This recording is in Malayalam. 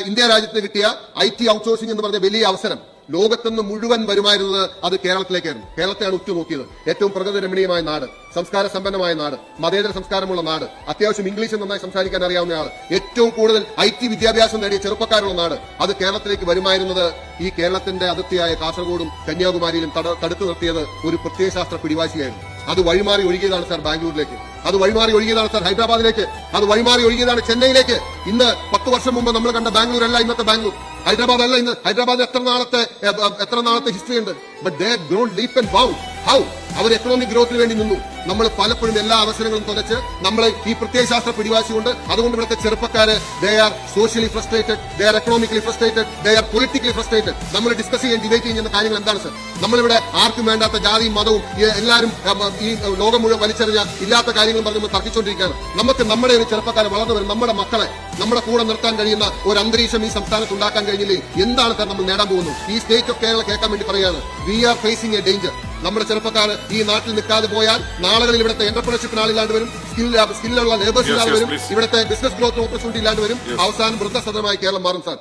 ഇന്ത്യ രാജ്യത്തിന് കിട്ടിയ IT ഔട്ട്സോഴ്സിംഗ് എന്ന് പറഞ്ഞ വലിയ അവസരം ലോകത്തുനിന്ന് മുഴുവൻ വരുമായിരുന്നത് അത് കേരളത്തിലേക്കായിരുന്നു. കേരളത്തെയാണ് ഉറ്റുനോക്കിയത്. ഏറ്റവും പ്രകൃതി രമണീയമായ നാട്, സംസ്കാര സമ്പന്നമായ നാട്, മതേതര സംസ്കാരമുള്ള നാട്, അത്യാവശ്യം ഇംഗ്ലീഷ് നന്നായി സംസാരിക്കാൻ അറിയാവുന്ന ആൾ, ഏറ്റവും കൂടുതൽ IT വിദ്യാഭ്യാസം നേടിയ ചെറുപ്പക്കാരുള്ള നാട്, അത് കേരളത്തിലേക്ക് വരുമായിരുന്നത് ഈ കേരളത്തിന്റെ അതിർത്തിയായ കാസർഗോഡും കന്യാകുമാരിയിലും തടുത്തു നിർത്തിയത് ഒരു പ്രത്യയശാസ്ത്ര പിടിവാശിയായിരുന്നു. അത് വഴിമാറി ഒഴുകിയതാണ് സാർ ബാംഗ്ലൂരിലേക്ക്, അത് വഴിമാറി ഒഴുകിയതാണ് സാർ ഹൈദരാബാദിലേക്ക്, അത് വഴിമാറി ഒഴുകിയതാണ് ചെന്നൈയിലേക്ക്. ഇന്ന് 10 വർഷം മുമ്പ് നമ്മൾ കണ്ട ബാംഗ്ലൂർ അല്ല ഇന്നത്തെ ബാംഗ്ലൂർ, ഹൈദരാബാദ് അല്ല ഇന്ന്. ഹൈദരാബാദിൽ എത്ര നാളത്തെ ഹിസ്റ്ററി ഉണ്ട്. But they have grown leap and bound. How? അവർ എക്കണോമിക് ഗ്രോത്തിന് വേണ്ടി നിന്നു. നമ്മൾ പലപ്പോഴും എല്ലാ അവസരങ്ങളും തുലച്ച് നമ്മൾ ഈ പ്രത്യയശാസ്ത്ര പിടിവാശി കൊണ്ട്, അതുകൊണ്ട് ഇവിടുത്തെ ചെറുപ്പക്കാര് they are socially frustrated, they are economically frustrated, they are politically frustrated. നമ്മൾ ഡിസ്കസ് ചെയ്യാൻ ഡിബേറ്റ് ചെയ്യുന്ന കാര്യങ്ങൾ എന്താണ് സർ? നമ്മളിവിടെ ആർക്കും വേണ്ടാത്ത ജാതിയും മതവും എല്ലാവരും ഈ ലോകം മുഴുവൻ വലിച്ചെറിഞ്ഞ ഇല്ലാത്ത കാര്യങ്ങളും പറഞ്ഞ് തർക്കിച്ചുകൊണ്ടിരിക്കുകയാണ്. നമുക്ക് നമ്മുടെ ഒരു ചെറുപ്പക്കാരെ വളർന്നു വരും, നമ്മുടെ മക്കളെ നമ്മുടെ കൂടെ നിർത്താൻ കഴിയുന്ന ഒരു അന്തരീക്ഷം ഈ സംസ്ഥാനത്ത് ഉണ്ടാക്കാൻ കഴിഞ്ഞില്ലേ? എന്താണ് സാർ നമ്മൾ നേടാൻ പോകുന്നത്? ഈ സ്റ്റേറ്റ് ഓഫ് കേരള കേൾക്കാൻ വേണ്ടി പറയുകയാണ്, we are facing a danger. നമ്മുടെ ചെറുപ്പക്കാർ ഈ നാട്ടിൽ നിൽക്കാതെ പോയാൽ നാളുകളിൽ ഇവിടുത്തെ എന്റർപ്രണർഷിപ്പിന് ആളില്ലാണ്ട് വരും, സ്കില്ലുള്ള ലേബേഴ്സ് ഇല്ലാതെ വരും, ഇവിടുത്തെ ബിസിനസ് ഗ്രോത്ത് ഓപ്പർച്യൂണിറ്റി ഇല്ലാണ്ട് വരും. അവസാനം വൃദ്ധസദനമായി കേരളം മാറും സാർ.